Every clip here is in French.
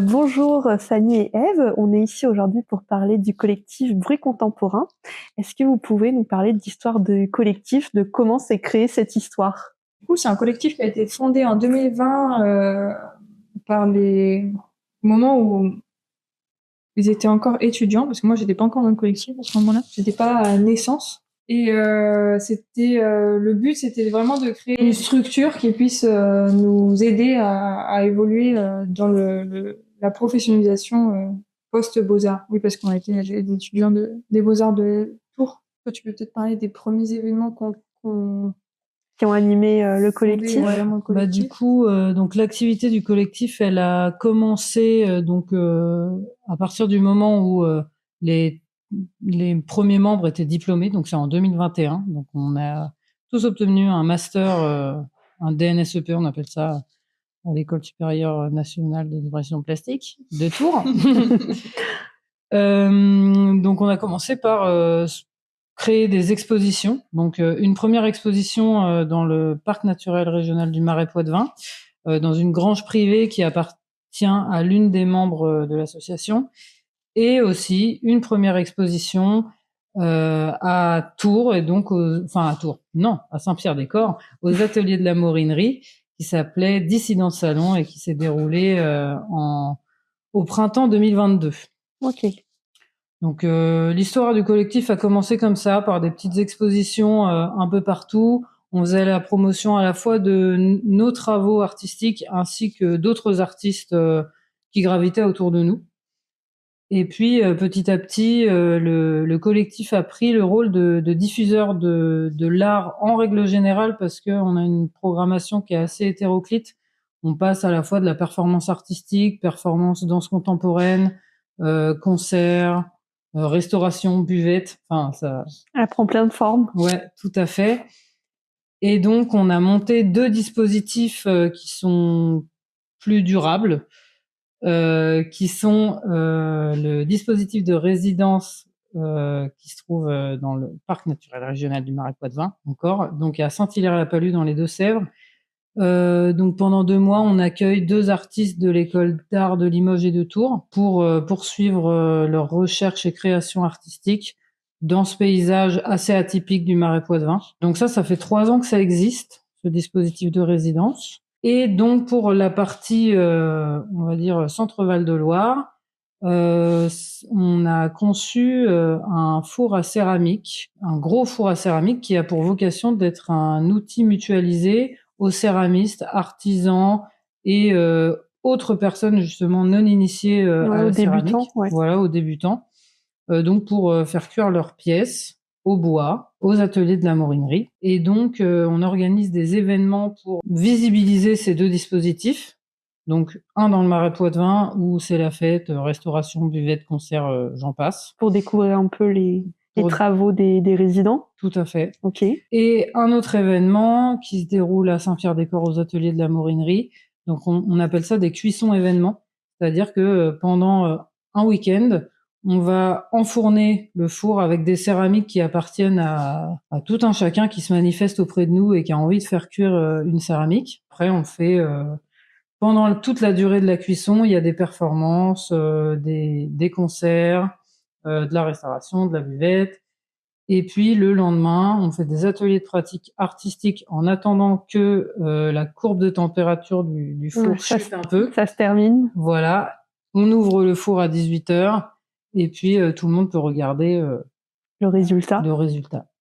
Bonjour Fanny et Ève, on est ici aujourd'hui pour parler du collectif Bruit Contemporain. Est-ce que vous pouvez nous parler de l'histoire du collectif, de comment s'est créée cette histoire? Du coup, c'est un collectif qui a été fondé en 2020 par les moments où ils étaient encore étudiants, parce que moi, j'étais pas encore dans le collectif à ce moment-là. J'étais pas à naissance. Et le but, c'était vraiment de créer une structure qui puisse nous aider à évoluer dans la professionnalisation post-Beaux-Arts. Oui, parce qu'on a été des étudiants des Beaux-Arts de Tours. Toi, tu peux peut-être parler des premiers événements qu'on Qui ont animé le fondé collectif? vraiment le Du collectif. coup, donc l'activité du collectif, elle a commencé à partir du moment où les les premiers membres étaient diplômés, donc c'est en 2021. Donc on a tous obtenu un master, un DNSEP, on appelle ça, à l'École supérieure nationale des livraisons plastiques de Tours. Donc on a commencé par créer des expositions. Donc une première exposition dans le parc naturel régional du Marais Poitevin, dans une grange privée qui appartient à l'une des membres de l'association, et aussi une première exposition à Tours, et donc à Tours, non, à Saint-Pierre-des-Corps, aux ateliers de la Morinerie, qui s'appelait Dissident Salon et qui s'est déroulée au printemps 2022. Ok. Donc l'histoire du collectif a commencé comme ça, par des petites expositions un peu partout. On faisait la promotion à la fois de nos travaux artistiques ainsi que d'autres artistes qui gravitaient autour de nous. Et puis petit à petit, le collectif a pris le rôle de diffuseur de l'art en règle générale, parce qu'on a une programmation qui est assez hétéroclite. On passe à la fois de la performance artistique, performance danse contemporaine, concerts, restauration, buvette, enfin ça. Elle prend plein de formes. Ouais, tout à fait. Et donc on a monté 2 dispositifs qui sont plus durables, qui sont le dispositif de résidence qui se trouve dans le parc naturel régional du Marais Poitevin, encore, donc à Saint-Hilaire-la-Palud dans les Deux-Sèvres. Donc pendant 2 mois, on accueille 2 artistes de l'école d'art de Limoges et de Tours pour poursuivre leur recherche et création artistique dans ce paysage assez atypique du Marais Poitevin. Donc ça fait 3 ans que ça existe, ce dispositif de résidence. Et donc pour la partie, on va dire Centre-Val de Loire, on a conçu un four à céramique, un gros four à céramique qui a pour vocation d'être un outil mutualisé aux céramistes, artisans et autres personnes justement non initiées à Aux la céramique. débutants, ouais. Voilà, aux débutants. Donc pour faire cuire leurs pièces au bois, aux ateliers de la Morinerie. Et donc on organise des événements pour visibiliser ces 2 dispositifs. Donc un dans le Marais Poitevin où c'est la fête, restauration, buvette, concert, j'en passe. Pour découvrir un peu les travaux des résidents. Tout à fait. Ok. Et un autre événement qui se déroule à Saint-Pierre-des-Corps aux ateliers de la Morinerie. Donc on appelle ça des cuissons événements. C'est-à-dire que pendant un week-end, on va enfourner le four avec des céramiques qui appartiennent à tout un chacun qui se manifeste auprès de nous et qui a envie de faire cuire une céramique. Après, on fait pendant toute la durée de la cuisson, il y a des performances, des concerts, de la restauration, de la buvette. Et puis le lendemain, on fait des ateliers de pratique artistique en attendant que la courbe de température du four chute un peu. Ça se termine. Voilà, on ouvre le four à 18h et puis tout le monde peut regarder le résultat,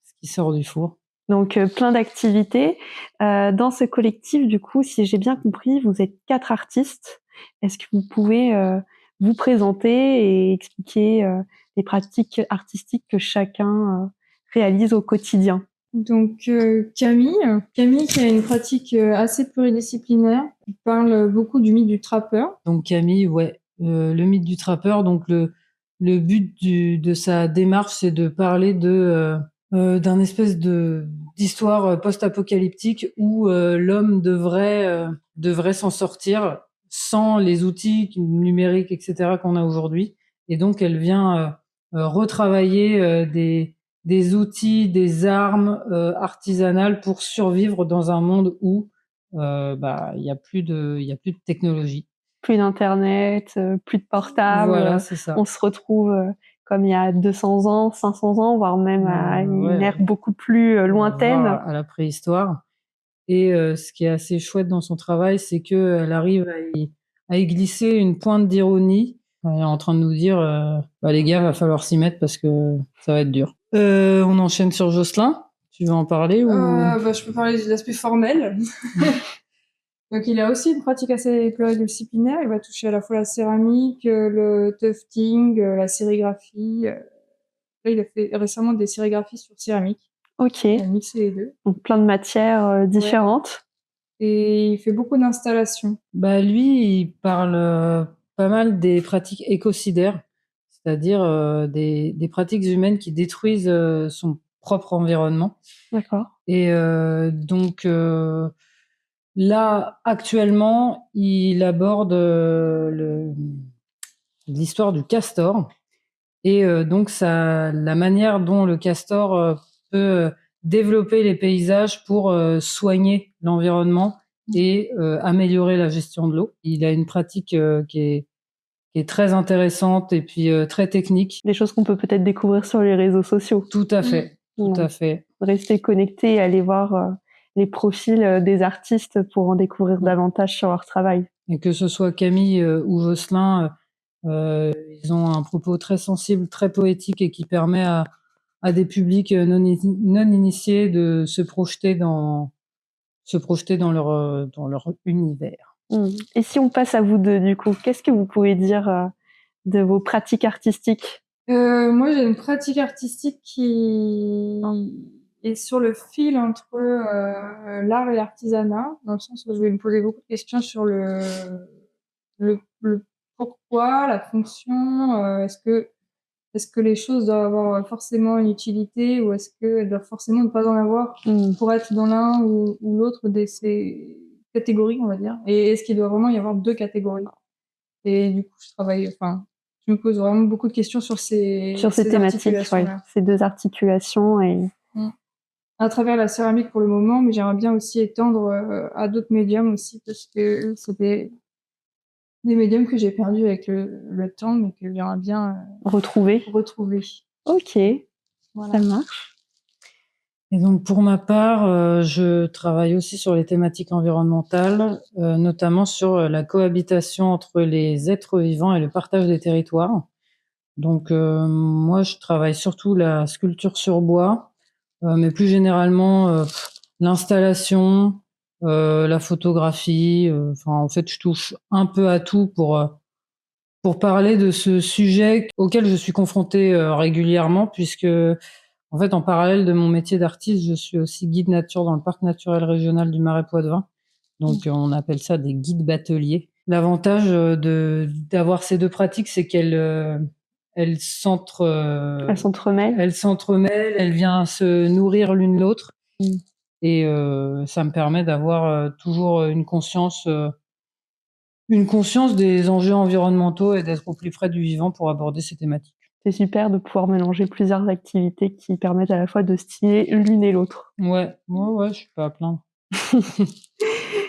ce qui sort du four. Donc plein d'activités. Dans ce collectif, du coup, si j'ai bien compris, vous êtes 4 artistes. Est-ce que vous pouvez vous présenter et expliquer les pratiques artistiques que chacun réalise au quotidien? Donc Camille qui a une pratique assez pluridisciplinaire, qui parle beaucoup du mythe du trappeur. Donc Camille, ouais, le mythe du trappeur. Donc le but de sa démarche, c'est de parler d'un espèce d'histoire post-apocalyptique où l'homme devrait s'en sortir sans les outils numériques, etc., qu'on a aujourd'hui. Et donc elle vient retravailler des outils, des armes artisanales pour survivre dans un monde où il y a plus de technologie. Plus d'internet, plus de portable, Voilà, c'est ça. on se retrouve, comme il y a 200 ans, 500 ans, voire même à une ère beaucoup plus, lointaine. Voire à la préhistoire. Et ce qui est assez chouette dans son travail, c'est qu'elle arrive à y glisser une pointe d'ironie. Elle est en train de nous dire, bah les gars, va falloir s'y mettre parce que ça va être dur. On enchaîne sur Jocelyn. Tu veux en parler ou... Je peux parler de l'aspect formel. Donc, il a aussi une pratique assez pluridisciplinaire. Il va toucher à la fois la céramique, le tufting, la sérigraphie. Là, il a fait récemment des sérigraphies sur céramique. Ok. Il a mixé les deux. Donc plein de matières différentes. Et il fait beaucoup d'installations. Bah lui, il parle pas mal des pratiques écocidaires, c'est-à-dire des pratiques humaines qui détruisent son propre environnement. D'accord. Et donc là, actuellement, il aborde l'histoire du castor et donc la manière dont le castor peut développer les paysages pour soigner l'environnement et améliorer la gestion de l'eau. Il a une pratique qui est très intéressante et puis très technique. Des choses qu'on peut peut-être découvrir sur les réseaux sociaux. Tout à fait, tout à fait. Rester connecté et aller voir les profils des artistes pour en découvrir davantage sur leur travail. Et que ce soit Camille ou Jocelyn, ils ont un propos très sensible, très poétique et qui permet à des publics non initiés de se projeter dans leur univers. Et si on passe à vous deux, du coup, qu'est-ce que vous pouvez dire de vos pratiques artistiques? Moi, j'ai une pratique artistique qui est sur le fil entre l'art et l'artisanat, dans le sens où je vais me poser beaucoup de questions sur le pourquoi, la fonction, est-ce que les choses doivent avoir forcément une utilité ou est-ce qu'elles doivent forcément ne pas en avoir pour être dans l'un ou l'autre de ces catégories, on va dire. Et est-ce qu'il doit vraiment y avoir deux catégories? Et du coup, je me pose vraiment beaucoup de questions sur ces thématiques, ces deux articulations et à travers la céramique pour le moment, mais j'aimerais bien aussi étendre à d'autres médiums aussi parce que c'est des médiums que j'ai perdus avec le temps, mais que j'aimerais bien retrouver. Ok, voilà. Ça marche. Et donc pour ma part, je travaille aussi sur les thématiques environnementales, notamment sur la cohabitation entre les êtres vivants et le partage des territoires. Donc moi, je travaille surtout la sculpture sur bois, mais plus généralement l'installation, la photographie. En fait, je touche un peu à tout pour parler de ce sujet auquel je suis confrontée régulièrement, puisque en fait, en parallèle de mon métier d'artiste, je suis aussi guide nature dans le parc naturel régional du Marais Poitevin. Donc, on appelle ça des guides bateliers. L'avantage d'avoir ces deux pratiques, c'est qu'elles s'entremêlent. Elles viennent se nourrir l'une l'autre. Et ça me permet d'avoir toujours une conscience des enjeux environnementaux et d'être au plus près du vivant pour aborder ces thématiques. C'est super de pouvoir mélanger plusieurs activités qui permettent à la fois de stimuler l'une et l'autre. Ouais, je suis pas à plaindre.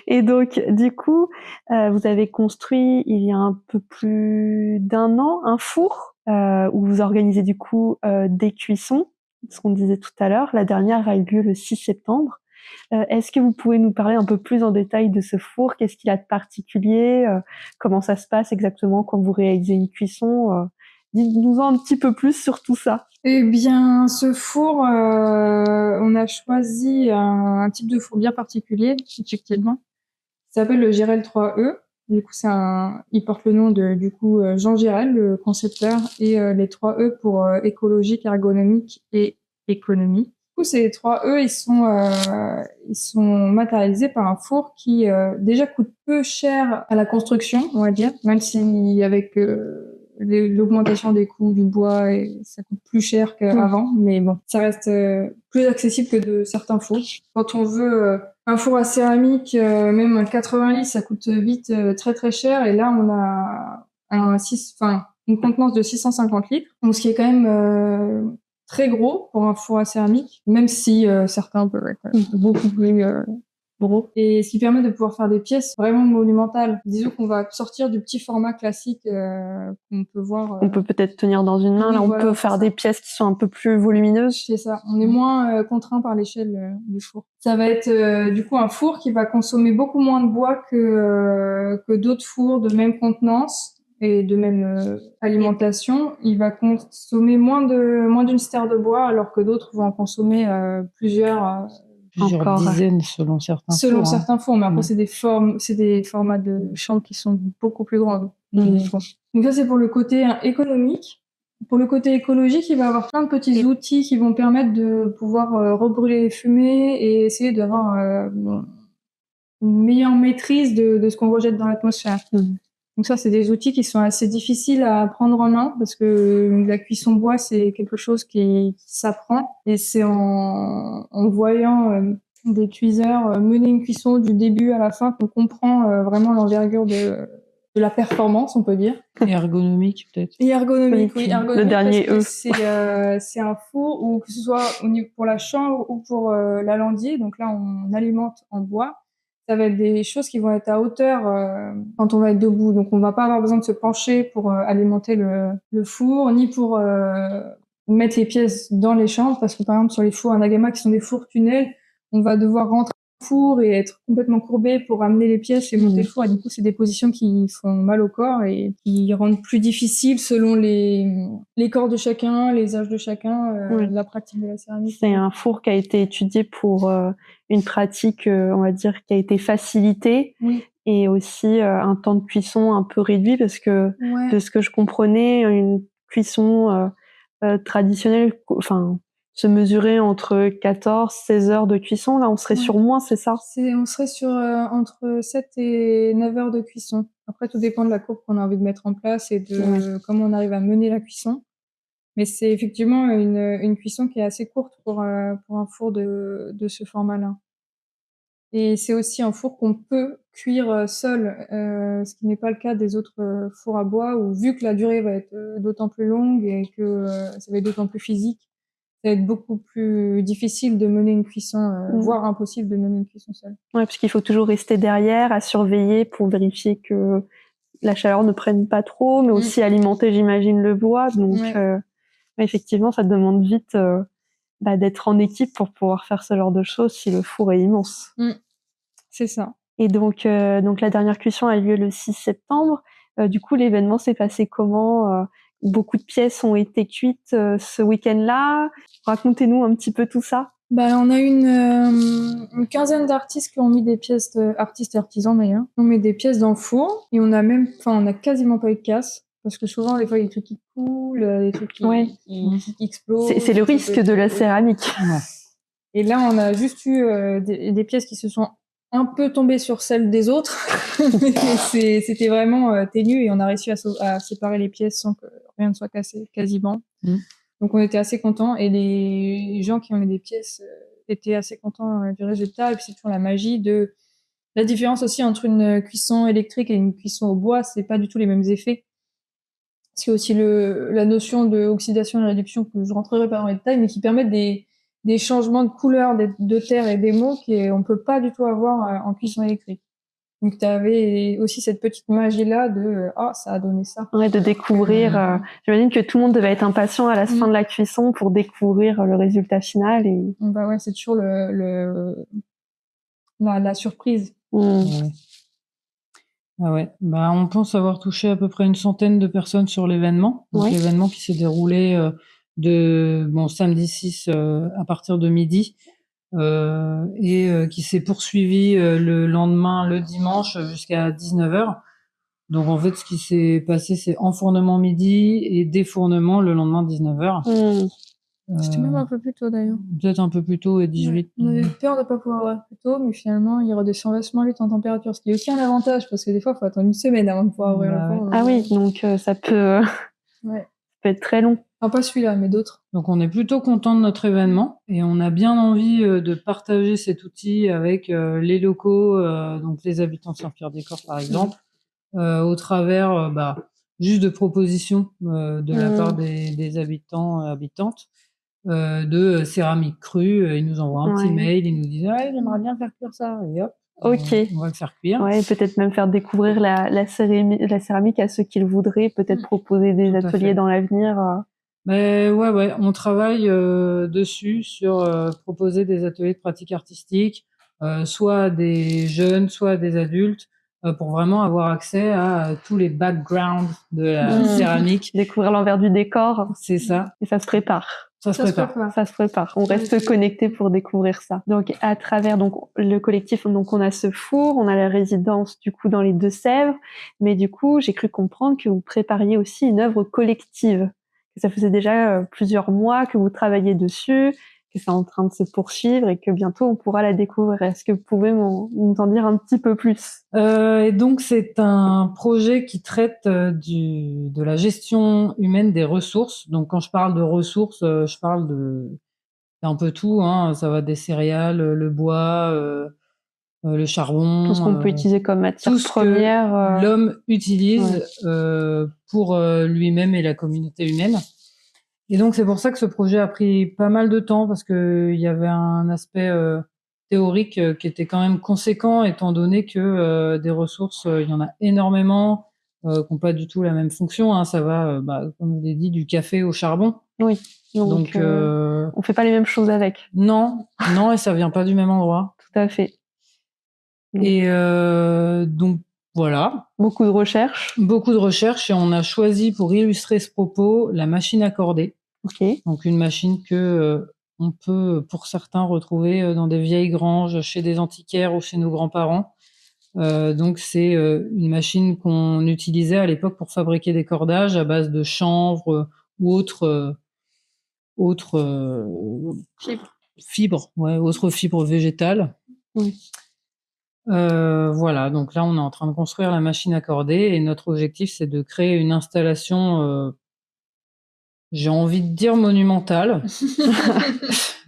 Et donc, du coup, vous avez construit il y a un peu plus d'1 an un four où vous organisez du coup des cuissons, ce qu'on disait tout à l'heure. La dernière a eu lieu le 6 septembre. Est-ce que vous pouvez nous parler un peu plus en détail de ce four? Qu'est-ce qu'il a de particulier? Comment ça se passe exactement quand vous réalisez une cuisson? Dites-nous-en un petit peu plus sur tout ça. Eh bien, ce four, on a choisi un type de four bien particulier, effectivement. Ça s'appelle le Gérel 3E. Du coup, il porte le nom de, Jean Gérel, le concepteur, et les 3E pour écologique, ergonomique et économie. Du coup, ces 3E, ils sont matérialisés par un four qui déjà coûte peu cher à la construction, on va dire, même si avec l'augmentation des coûts du bois, et ça coûte plus cher qu'avant, mais bon, ça reste plus accessible que de certains fours. Quand on veut un four à céramique, même un 80 litres, ça coûte vite très très cher, et là on a une contenance de 650 litres, donc ce qui est quand même très gros pour un four à céramique, même si certains peuvent être beaucoup plus Gros. Et ce qui permet de pouvoir faire des pièces vraiment monumentales. Disons qu'on va sortir du petit format classique qu'on peut voir. On peut peut-être tenir dans une main. Oui, Là, on voilà, peut c'est faire ça. des pièces qui sont un peu plus volumineuses. C'est ça. On est moins contraint par l'échelle du four. Ça va être du coup un four qui va consommer beaucoup moins de bois que d'autres fours de même contenance et de même alimentation. Il va consommer moins d'une stère de bois, alors que d'autres vont en consommer plusieurs. Plusieurs Encore. dizaines selon certains Selon fours, hein. certains fours, mais après Ouais. c'est des formats de chambres qui sont beaucoup plus grands. Mhm. Mais bon. Donc ça c'est pour le côté économique. Pour le côté écologique, il va y avoir plein de petits outils qui vont permettre de pouvoir rebrûler les fumées et essayer d'avoir une meilleure maîtrise de ce qu'on rejette dans l'atmosphère. Mhm. Donc ça, c'est des outils qui sont assez difficiles à prendre en main parce que la cuisson bois, c'est quelque chose qui s'apprend et c'est en voyant des cuiseurs mener une cuisson du début à la fin qu'on comprend vraiment l'envergure de la performance, on peut dire. Et ergonomique, peut-être. Et ergonomique, oui, Le ergonomique dernier parce que E. c'est un four où que ce soit pour la chambre ou pour l'alandier. Donc là, on alimente en bois. Ça va être des choses qui vont être à hauteur quand on va être debout. Donc on va pas avoir besoin de se pencher pour alimenter le four, ni pour mettre les pièces dans les chambres, parce que par exemple sur les fours Anagama qui sont des fours tunnels, on va devoir rentrer au four et être complètement courbé pour amener les pièces et monter le four. Et du coup, c'est des positions qui font mal au corps et qui rendent plus difficile selon les corps de chacun, les âges de chacun, Oui. la pratique de la céramique. C'est un four qui a été étudié pour une pratique, on va dire, qui a été facilitée. Oui. Et aussi un temps de cuisson un peu réduit parce que Ouais. de ce que je comprenais, une cuisson traditionnelle, enfin, se mesurait entre 14-16 heures de cuisson. Là, on serait Ouais. sur moins, c'est ça? On serait sur entre 7 et 9 heures de cuisson. Après, tout dépend de la courbe qu'on a envie de mettre en place et de comment on arrive à mener la cuisson. Mais c'est effectivement une cuisson qui est assez courte pour un four de ce format-là. Et c'est aussi un four qu'on peut cuire seul, ce qui n'est pas le cas des autres fours à bois où vu que la durée va être d'autant plus longue et que ça va être d'autant plus physique, ça va être beaucoup plus difficile de mener une cuisson, voire impossible de mener une cuisson seule. Ouais, parce qu'il faut toujours rester derrière à surveiller pour vérifier que la chaleur ne prenne pas trop, mais aussi alimenter, j'imagine, le bois. Donc, effectivement, ça demande vite d'être en équipe pour pouvoir faire ce genre de choses si le four est immense. C'est ça. Et donc la dernière cuisson a lieu le 6 septembre. Du coup, l'événement s'est passé comment? Beaucoup de pièces ont été cuites ce week-end-là. Racontez-nous un petit peu tout ça. On a une quinzaine d'artistes qui ont mis des pièces, artistes et artisans d'ailleurs, qui ont mis des pièces dans le four et on a quasiment pas eu de casse. Parce que souvent, des fois, il y a des trucs qui coulent, des trucs qui explosent. C'est le risque de la céramique. Ouais. Et là, on a juste eu des pièces qui se sont un peu tombées sur celles des autres. C'était vraiment ténu et on a réussi à séparer les pièces sans que rien ne soit cassé, quasiment. Donc on était assez contents et les gens qui ont mis des pièces étaient assez contents du résultat. Et puis c'est toujours la magie de la différence aussi entre une cuisson électrique et une cuisson au bois, c'est pas du tout les mêmes effets. C'est aussi la notion de oxydation et réduction que je rentrerai pas dans les détails, mais qui permettent des changements de couleur de terre et d'émaux qu'on peut pas du tout avoir en cuisson électrique. Donc tu avais aussi cette petite magie là de ça a donné ça. Ouais, de découvrir. J'imagine que tout le monde devait être impatient à la fin de la cuisson pour découvrir le résultat final. Et... Bah ouais, c'est toujours la surprise. Ouais. Ah ouais. On pense avoir touché à peu près une centaine de personnes sur l'événement. Donc l'événement qui s'est déroulé samedi 6 à partir de midi et qui s'est poursuivi le lendemain, le dimanche, jusqu'à 19h. Donc en fait, ce qui s'est passé, c'est enfournement midi et défournement le lendemain 19h. C'était même un peu plus tôt d'ailleurs. Peut-être un peu plus tôt et 18. On avait peur de pas pouvoir avoir plus tôt, mais finalement, il redescend vachement vite en température, ce qui est aussi un avantage parce que des fois, il faut attendre une semaine avant de pouvoir ouvrir le four. Ah oui, donc ça peut être très long. Enfin, pas celui-là, mais d'autres. Donc on est plutôt content de notre événement et on a bien envie de partager cet outil avec les locaux, donc les habitants de Saint-Pierre-des-Corps par exemple, au travers juste de propositions de la part des habitants habitantes de céramique crue. Ils nous envoient un petit Ouais. mail, ils nous disent « j'aimerais bien faire cuire ça ». Et hop, Ok. on va le faire cuire. Ouais, peut-être même faire découvrir la céramique à ceux qui le voudraient, peut-être proposer des Tout à ateliers fait. dans l'avenir. Mais ouais, on travaille dessus sur proposer des ateliers de pratique artistique, soit à des jeunes, soit à des adultes, pour vraiment avoir accès à tous les backgrounds de la céramique. Découvrir l'envers du décor. C'est ça. Et ça se prépare. Ça se prépare. Ça se prépare. On reste connecté pour découvrir ça. Donc, à travers le collectif, donc on a ce four, on a la résidence du coup dans les Deux-Sèvres, mais du coup, j'ai cru comprendre que vous prépariez aussi une œuvre collective. Que ça faisait déjà plusieurs mois que vous travailliez dessus, que c'est en train de se poursuivre et que bientôt on pourra la découvrir. Est-ce que vous pouvez nous en dire un petit peu plus? Et donc c'est un projet qui traite de la gestion humaine des ressources. Donc quand je parle de ressources, je parle d'un peu tout, hein. Ça va des céréales, le bois, le charbon, Tout ce qu'on peut utiliser comme matière tout ce première. que l'homme utilise pour lui-même et la communauté humaine. Et donc c'est pour ça que ce projet a pris pas mal de temps, parce que il y avait un aspect théorique qui était quand même conséquent, étant donné que des ressources, il y en a énormément qui n'ont pas du tout la même fonction, hein. Ça va, comme je l'ai dit, du café au charbon. Oui. Donc on fait pas les mêmes choses avec. Non, et ça vient pas du même endroit. Tout à fait. Et donc voilà. Beaucoup de recherches. Beaucoup de recherches, et on a choisi pour illustrer ce propos la machine à corder. Ok. Donc une machine que on peut, pour certains, retrouver dans des vieilles granges, chez des antiquaires ou chez nos grands-parents. Donc c'est une machine qu'on utilisait à l'époque pour fabriquer des cordages à base de chanvre ou autres fibres, autres fibres végétales. Oui. Voilà, donc là on est en train de construire la machine à corder, et notre objectif c'est de créer une installation, j'ai envie de dire monumentale,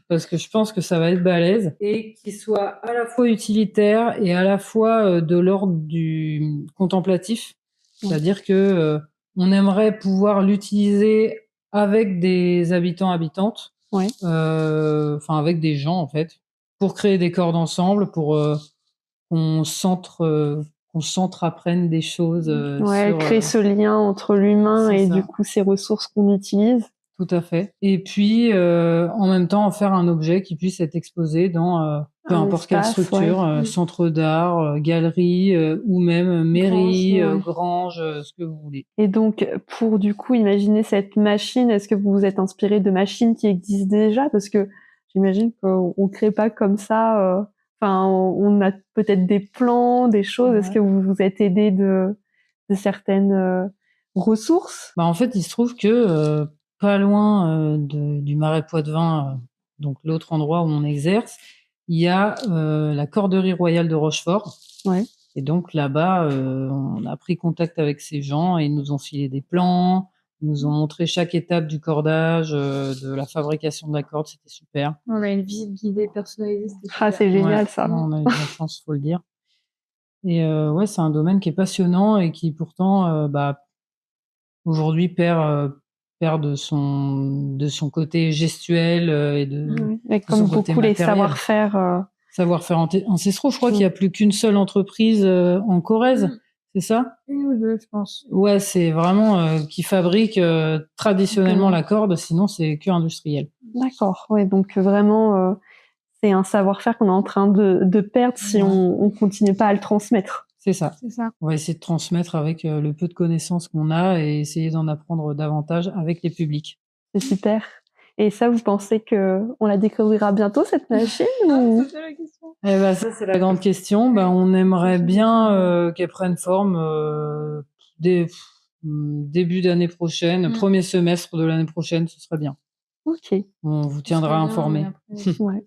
parce que je pense que ça va être balèze, et qui soit à la fois utilitaire et à la fois de l'ordre du contemplatif. C'est-à-dire que on aimerait pouvoir l'utiliser avec des habitants, habitantes, Ouais. enfin avec des gens en fait, pour créer des cordes ensemble, pour qu'on s'entre-apprenne des choses. Créer ce lien entre l'humain et ça. du coup ces ressources qu'on utilise. Tout à fait. Et puis, en même temps, en faire un objet qui puisse être exposé dans peu importe quelle structure, centre d'art, galerie, ou même mairie, grange, ce que vous voulez. Et donc, pour du coup imaginer cette machine, est-ce que vous vous êtes inspiré de machines qui existent déjà? Parce que j'imagine qu'on crée pas comme ça. Enfin, on a peut-être des plans, des choses. Est-ce que vous vous êtes aidé de certaines ressources? En fait, il se trouve que pas loin du Marais Poitevin, donc l'autre endroit où on exerce, il y a la Corderie royale de Rochefort. Ouais. Et donc là-bas, on a pris contact avec ces gens et ils nous ont filé des plans, ils nous ont montré chaque étape du cordage, de la fabrication de la corde. C'était super. On a une visite guidée personnalisée. C'est génial ça. On a eu de la chance, faut le dire. Et c'est un domaine qui est passionnant et qui pourtant, aujourd'hui perd de son côté gestuel et comme son côté beaucoup les matériel. Savoir-faire ancestraux. Je crois qu'il n'y a plus qu'une seule entreprise en Corrèze, c'est ça? Une ou deux, je pense. Ouais, c'est vraiment qui fabrique traditionnellement la corde, sinon c'est que industriel. D'accord, ouais, donc vraiment c'est un savoir-faire qu'on est en train de perdre si on continue pas à le transmettre. C'est ça. On va essayer de transmettre avec le peu de connaissances qu'on a et essayer d'en apprendre davantage avec les publics. C'est super. Et ça, vous pensez qu'on la découvrira bientôt, cette machine ou... C'est la question. Ça, c'est la grande question. On aimerait bien qu'elle prenne forme début d'année prochaine, premier semestre de l'année prochaine, ce serait bien. Ok. On vous tiendra informé. Ouais.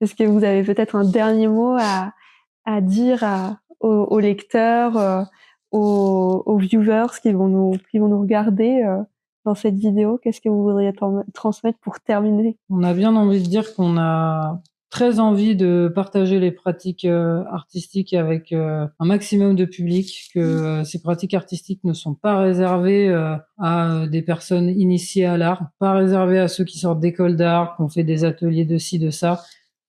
Est-ce que vous avez peut-être un dernier mot à dire aux lecteurs, aux viewers qui vont nous regarder dans cette vidéo? Qu'est-ce que vous voudriez transmettre pour terminer? On a bien envie de dire qu'on a très envie de partager les pratiques artistiques avec un maximum de public, que ces pratiques artistiques ne sont pas réservées à des personnes initiées à l'art, pas réservées à ceux qui sortent d'écoles d'art, qui ont fait des ateliers de ci, de ça.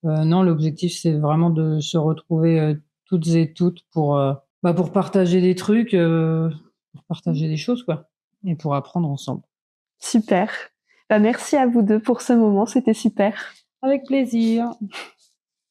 Non, l'objectif, c'est vraiment de se retrouver toutes et toutes pour partager des trucs, pour partager des choses, quoi, et pour apprendre ensemble. Super. Bah, merci à vous deux pour ce moment, c'était super. Avec plaisir.